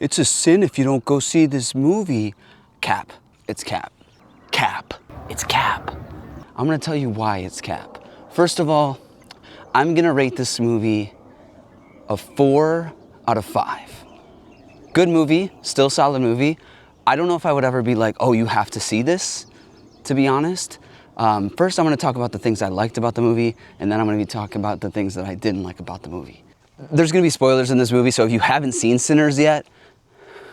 it's a sin if you don't go see this movie. Cap. It's cap. Cap. It's cap. I'm gonna tell you why it's cap. First of all, I'm gonna rate this movie a 4 out of 5. Good movie, still solid movie. I don't know if I would ever be like, oh, you have to see this, to be honest. First, I'm gonna talk about the things I liked about the movie, and then I'm gonna be talking about the things that I didn't like about the movie. There's gonna be spoilers in this movie, so if you haven't seen Sinners yet,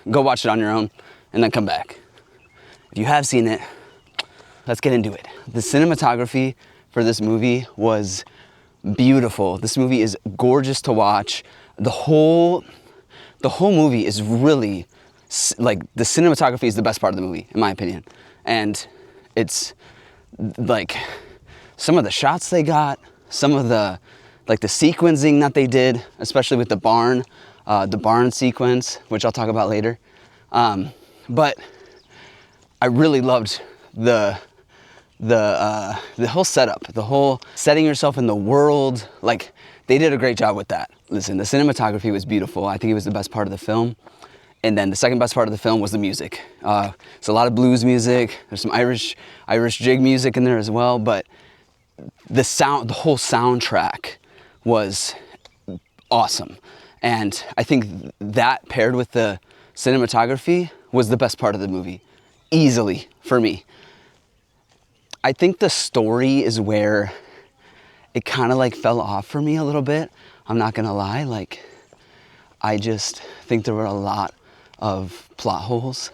go watch it on your own, and then come back. If you have seen it, let's get into it. The cinematography for this movie was beautiful. This movie is gorgeous to watch. The whole movie is really, like, the cinematography is the best part of the movie, in my opinion. And it's, like, some of the shots they got, some of the, like, the sequencing that they did, especially with the barn sequence, which I'll talk about later. But I really loved the whole setup, the whole setting yourself in the world. Like, they did a great job with that. Listen, the cinematography was beautiful. I think it was the best part of the film. And then the second best part of the film was the music. It's a lot of blues music. There's some Irish jig music in there as well. But the whole soundtrack was awesome. And I think that paired with the cinematography was the best part of the movie, easily, for me. I think the story is where it kind of like fell off for me a little bit. I'm not gonna lie, like, I just think there were a lot of plot holes,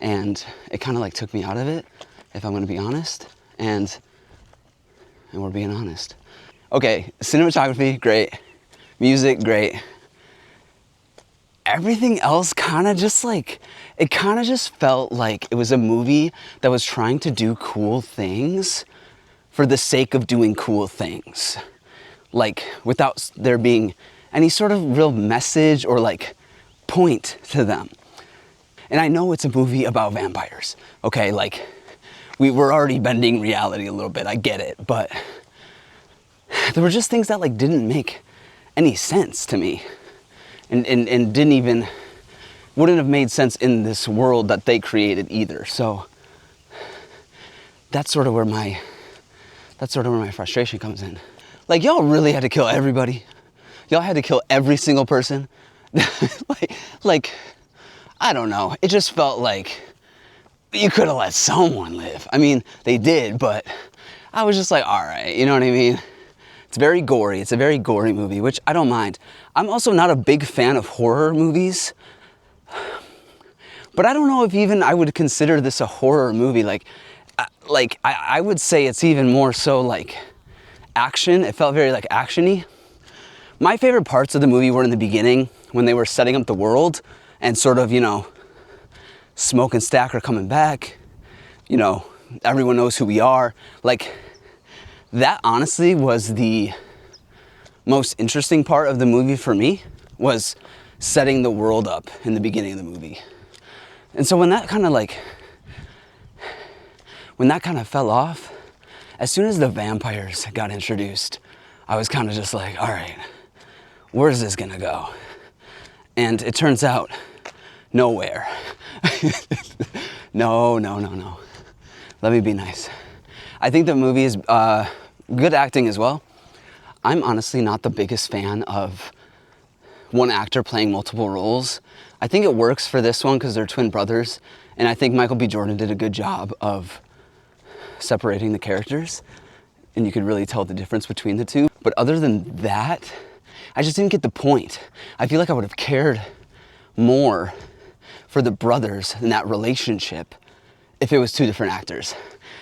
and it kind of like took me out of it, if I'm gonna be honest, and we're being honest. Okay, cinematography, great. Music, great. Everything else kind of just like, it kind of just felt like it was a movie that was trying to do cool things for the sake of doing cool things. Like, without there being any sort of real message or like point to them. And I know it's a movie about vampires, okay? Like, we're already bending reality a little bit, I get it, but there were just things that like didn't make any sense to me. And wouldn't have made sense in this world that they created either. So that's sort of where my frustration comes in. Like, y'all really had to kill everybody. Y'all had to kill every single person. like, I don't know. It just felt like you could have let someone live. I mean, they did, but I was just like, all right, you know what I mean? It's very gory. It's a very gory movie, which I don't mind. I'm also not a big fan of horror movies, but I don't know if even I would consider this a horror movie. I would say it's even more so like action. It felt very like action-y. My favorite parts of the movie were in the beginning when they were setting up the world and sort of, you know, Smoke and Stack are coming back. You know, everyone knows who we are. Like, that honestly was the most interesting part of the movie for me, was setting the world up in the beginning of the movie. And so when that kind of fell off, as soon as the vampires got introduced, I was kind of just like, all right, where's this gonna go? And it turns out, nowhere. No. Let me be nice. I think the movie is good acting as well. I'm honestly not the biggest fan of one actor playing multiple roles. I think it works for this one because they're twin brothers, and I think Michael B. Jordan did a good job of separating the characters, and you could really tell the difference between the two. But other than that, I just didn't get the point. I feel like I would have cared more for the brothers in that relationship if it was two different actors.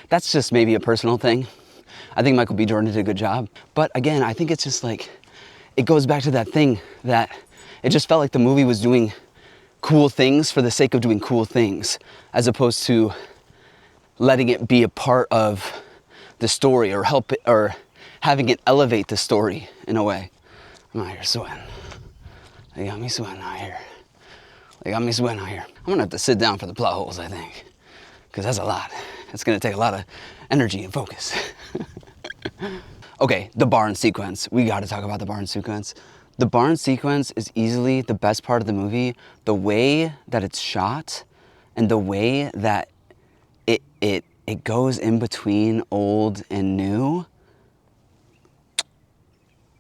That's just maybe a personal thing. I think Michael B. Jordan did a good job. But again, I think it's just like, it goes back to that thing that it just felt like the movie was doing cool things for the sake of doing cool things, as opposed to letting it be a part of the story or help it, or having it elevate the story in a way. I'm out here sweating. They got me sweating out here. I'm gonna have to sit down for the plot holes, I think, because that's a lot. It's gonna take a lot of energy and focus. Okay, the barn sequence. We gotta talk about the barn sequence. The barn sequence is easily the best part of the movie. The way that it's shot and the way that it goes in between old and new.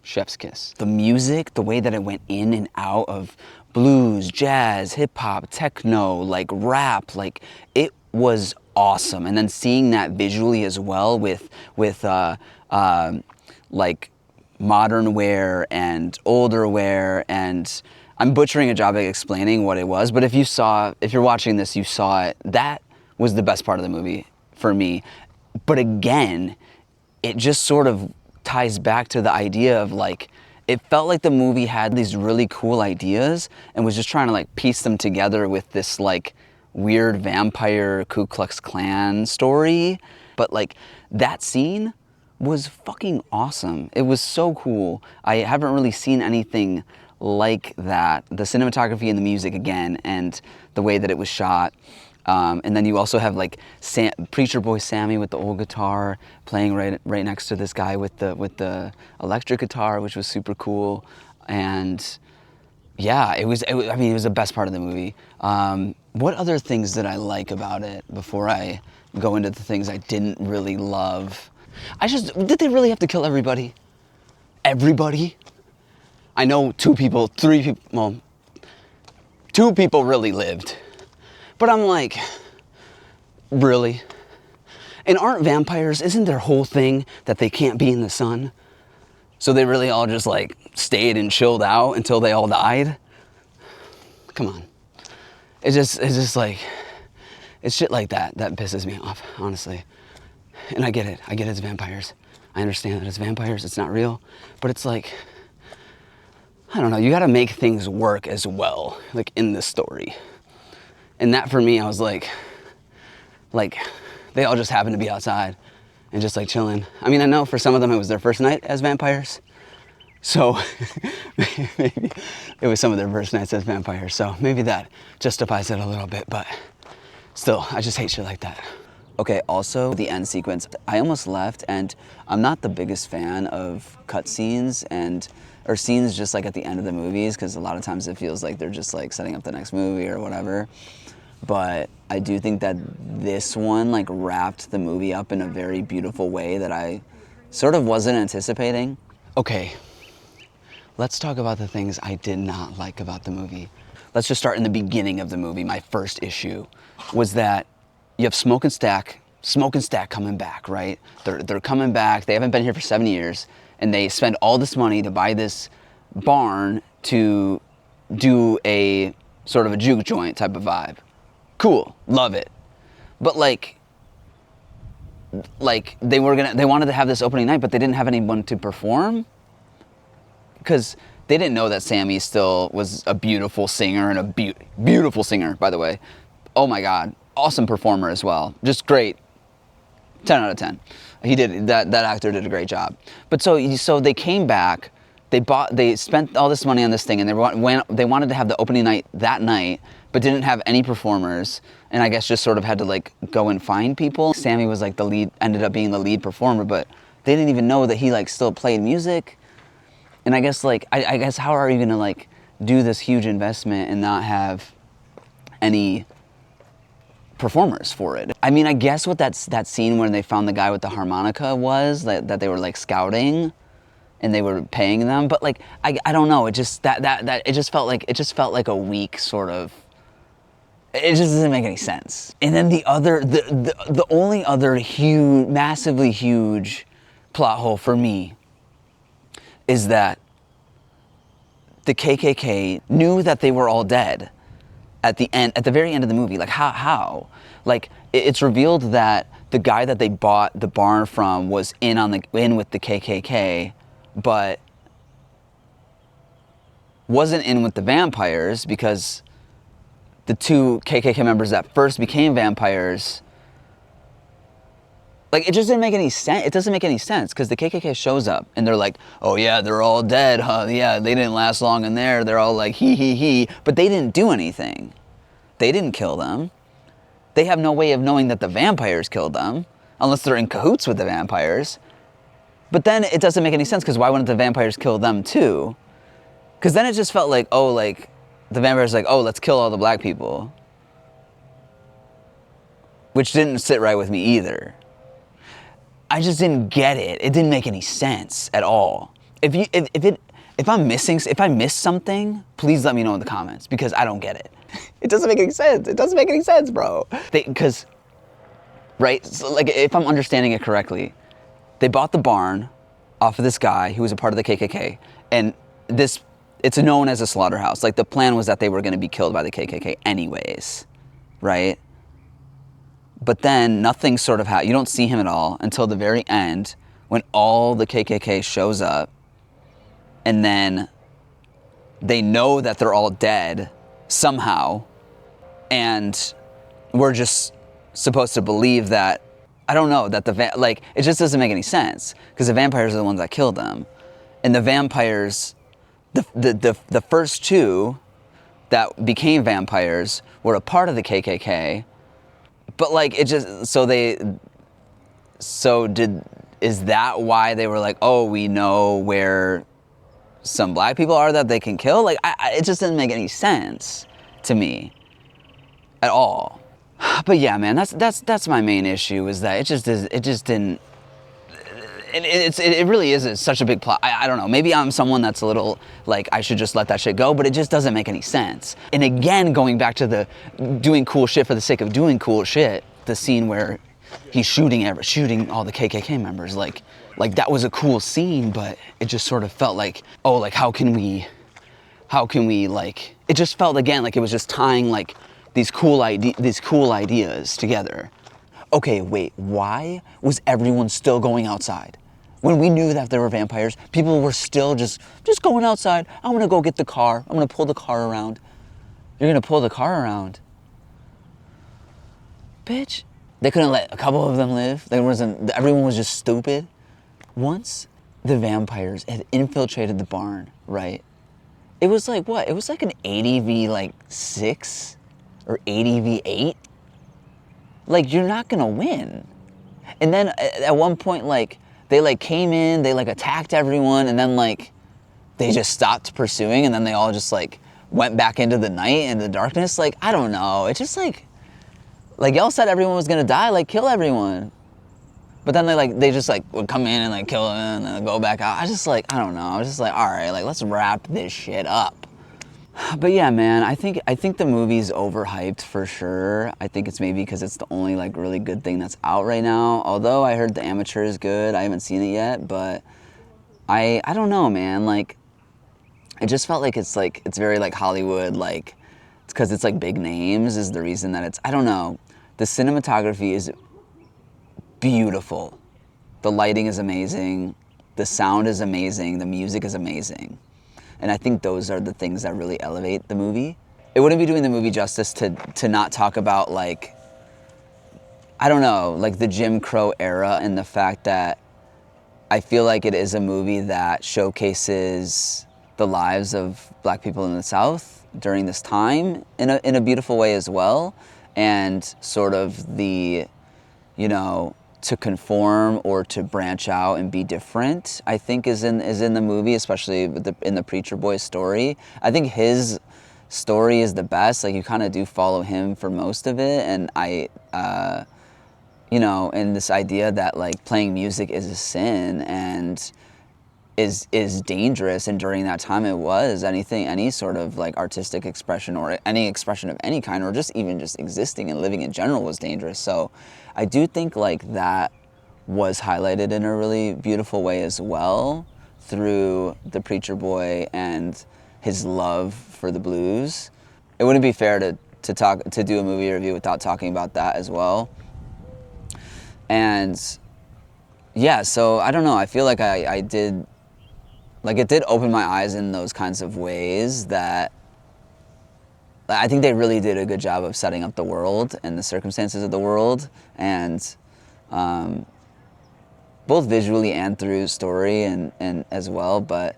Chef's kiss. The music, the way that it went in and out of blues, jazz, hip hop, techno, like rap, like it was awesome. And then seeing that visually as well with like modern wear and older wear, and I'm butchering a job at explaining what it was, but if you're watching this, you saw it. That was the best part of the movie for me. But again, it just sort of ties back to the idea of like, it felt like the movie had these really cool ideas and was just trying to like piece them together with this like weird vampire Ku Klux Klan story. But like that scene was fucking awesome. It was so cool. I haven't really seen anything like that. The cinematography and the music again, and the way that it was shot. And then you also have like Preacher Boy Sammy with the old guitar playing right next to this guy with the electric guitar, which was super cool. And yeah, it was the best part of the movie. What other things did I like about it before I go into the things I didn't really love? Did they really have to kill everybody? Everybody? I know 2 people really lived. But I'm like, really? And aren't vampires, isn't their whole thing that they can't be in the sun? So they really all just like stayed and chilled out until they all died? Come on. It's just like, it's shit like that pisses me off, honestly. And I get it, it's vampires. I understand that it's vampires, it's not real. But it's like, I don't know, you gotta make things work as well, like in the story. And that for me, I was like, they all just happened to be outside and just like chilling. I mean, I know for some of them it was their first night as vampires. So maybe it was some of their first nights as vampires. So maybe that justifies it a little bit, but still, I just hate shit like that. Okay, also the end sequence. I almost left, and I'm not the biggest fan of cutscenes or scenes just like at the end of the movies, because a lot of times it feels like they're just like setting up the next movie or whatever. But I do think that this one like wrapped the movie up in a very beautiful way that I sort of wasn't anticipating. Okay, let's talk about the things I did not like about the movie. Let's just start in the beginning of the movie. My first issue was that you have Smoke and Stack coming back, right? They're coming back. They haven't been here for 7 years, and they spend all this money to buy this barn to do a sort of a juke joint type of vibe. Cool, love it. But like they wanted to have this opening night, but they didn't have anyone to perform, because they didn't know that Sammy still was a beautiful singer, and a beautiful singer, by the way. Oh my God, awesome performer as well, just great. 10 out of 10. He did that actor did a great job. But so they came back. They spent all this money on this thing, and they wanted to have the opening night that night, but didn't have any performers, and I guess just sort of had to like go and find people. Sammy was like ended up being the lead performer, but they didn't even know that he like still played music. And I guess like, I guess how are you gonna like do this huge investment and not have any performers for it? I mean, I guess what that scene when they found the guy with the harmonica was that they were like scouting and they were paying them, but like I don't know, it just it just felt like a weak sort of, it just doesn't make any sense. And then the only other massively huge plot hole for me is that the KKK knew that they were all dead at the very end of the movie. Like how? Like it's revealed that the guy that they bought the barn from was in with the KKK, but wasn't in with the vampires, because the 2 KKK members that first became vampires, like it just didn't make any sense. It doesn't make any sense, because the KKK shows up and they're like, oh yeah, they're all dead, huh? Yeah, they didn't last long in there. They're all like he, but they didn't do anything. They didn't kill them. They have no way of knowing that the vampires killed them, unless they're in cahoots with the vampires. But then it doesn't make any sense, because why wouldn't the vampires kill them too? Because then it just felt like, oh, like, the vampire's like, oh, let's kill all the black people. Which didn't sit right with me either. I just didn't get it. It didn't make any sense at all. If I missed something, please let me know in the comments, because I don't get it. It doesn't make any sense. It doesn't make any sense, bro. Because, right, so like, if I'm understanding it correctly, they bought the barn off of this guy who was a part of the KKK, and it's known as a slaughterhouse. Like, the plan was that they were going to be killed by the KKK anyways, right? But then nothing sort of happened. You don't see him at all until the very end, when all the KKK shows up, and then they know that they're all dead somehow, and we're just supposed to believe that, I don't know, that like, it just doesn't make any sense, because the vampires are the ones that killed them. And the vampires, the first two that became vampires were a part of the KKK, but like, it just, is that why they were like, oh, we know where some black people are that they can kill? Like, it just didn't make any sense to me at all. But yeah, man, that's my main issue, is that it just didn't. It really is such a big plot. I don't know. Maybe I'm someone that's a little like, I should just let that shit go, but it just doesn't make any sense. And again, going back to the doing cool shit for the sake of doing cool shit, the scene where he's shooting all the KKK members, like that was a cool scene, but it just sort of felt like, oh, like, how can we like, it just felt again like it was just tying like these cool ideas together. Okay, wait, why was everyone still going outside? When we knew that there were vampires, people were still just going outside. I'm gonna go get the car. I'm gonna pull the car around. You're gonna pull the car around? Bitch. They couldn't let a couple of them live. Everyone was just stupid. Once the vampires had infiltrated the barn, right? It was like what? It was like an 80v like 6 or 80v8. Like, you're not gonna win. And then at one point, like, they like came in, they like attacked everyone, and then like they just stopped pursuing, and then they all just like went back into the night and the darkness. Like, I don't know. It's just like y'all said everyone was gonna die, like, kill everyone. But then they just like would come in and like kill them and then go back out. I don't know. I was just like, all right, like, let's wrap this shit up. But yeah, man, I think the movie's overhyped for sure. I think it's maybe because it's the only like really good thing that's out right now. Although I heard The Amateur is good. I haven't seen it yet, but I don't know, man. Like, it just felt like it's very like Hollywood, like, it's because it's like big names is the reason that it's, I don't know. The cinematography is beautiful. The lighting is amazing. The sound is amazing. The music is amazing. And I think those are the things that really elevate the movie. It wouldn't be doing the movie justice to not talk about, like, I don't know, like the Jim Crow era, and the fact that I feel like it is a movie that showcases the lives of black people in the South during this time in a beautiful way as well. And sort of the, you know, to conform or to branch out and be different, I think is in the movie, especially in the preacher boy's story. I think his story is the best. Like, you kind of do follow him for most of it, and you know, and this idea that like playing music is a sin and is dangerous, and during that time it was. Any sort of like artistic expression or any expression of any kind, or just even just existing and living in general, was dangerous. So I do think like that was highlighted in a really beautiful way as well through the preacher boy and his love for the blues. It wouldn't be fair to do a movie review without talking about that as well. And yeah, so I don't know, I feel like I did, like, it did open my eyes in those kinds of ways that I think they really did a good job of setting up the world and the circumstances of the world, and both visually and through story and as well. But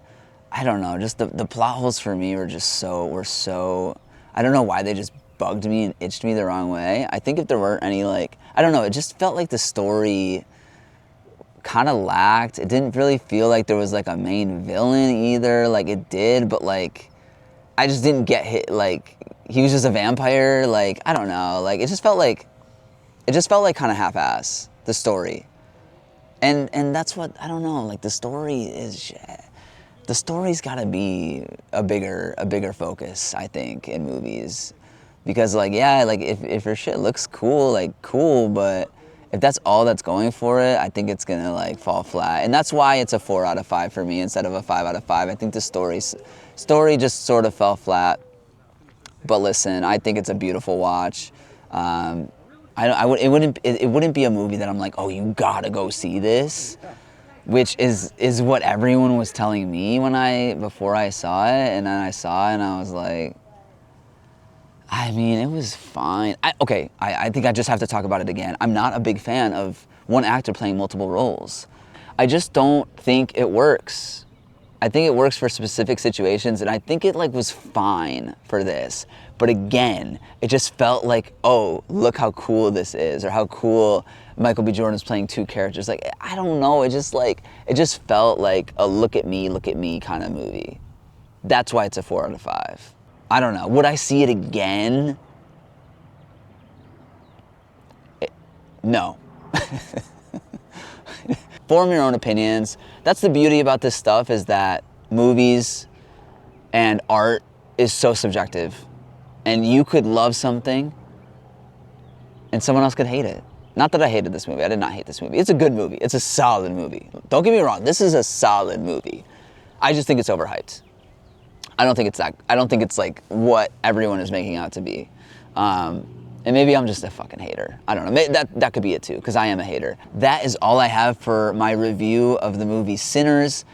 I don't know, just the plot holes for me were so, I don't know why they just bugged me and itched me the wrong way. I think if there weren't any, like, I don't know, it just felt like the story kind of lacked. It didn't really feel like there was like a main villain either. Like it did, but like I just didn't get hit. Like he was just a vampire. Like I don't know. Like it just felt like kind of half-ass, the story. And that's what, I don't know. Like the story's got to be a bigger focus, I think, in movies. Because like, yeah, like if your shit looks cool, like cool, but if that's all that's going for it, I think it's gonna like fall flat. And that's why it's a 4 out of 5 for me instead of a 5 out of 5. I think the story just sort of fell flat. But listen, I think it's a beautiful watch. It wouldn't be a movie that I'm like, oh, you gotta go see this, which is what everyone was telling me before I saw it, and then I saw it and I was like, I mean, it was fine. I think I just have to talk about it again. I'm not a big fan of one actor playing multiple roles. I just don't think it works. I think it works for specific situations, and I think it like was fine for this. But again, it just felt like, oh, look how cool this is, or how cool Michael B. Jordan's playing 2 characters. Like, I don't know, it just felt like a look at me kind of movie. That's why it's a 4 out of 5. I don't know. Would I see it again? No. Form your own opinions. That's the beauty about this stuff, is that movies and art is so subjective. And you could love something and someone else could hate it. Not that I hated this movie. I did not hate this movie. It's a good movie. It's a solid movie. Don't get me wrong. This is a solid movie. I just think it's overhyped. I don't think it's like what everyone is making out to be. And maybe I'm just a fucking hater. I don't know. That could be it too, because I am a hater. That is all I have for my review of the movie Sinners.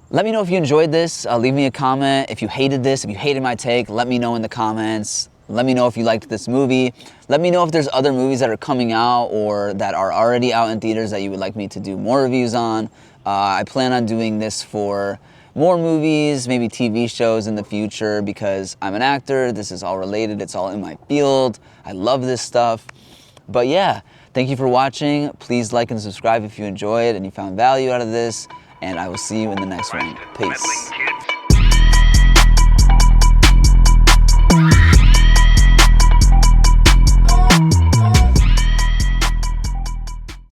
Let me know if you enjoyed this. Leave me a comment. If you hated this, if you hated my take, let me know in the comments. Let me know if you liked this movie. Let me know if there's other movies that are coming out or that are already out in theaters that you would like me to do more reviews on. I plan on doing this for more movies, maybe TV shows in the future, because I'm an actor. This is all related. It's all in my field. I love this stuff. But yeah, thank you for watching. Please like and subscribe if you enjoyed and you found value out of this. And I will see you in the next one. Peace.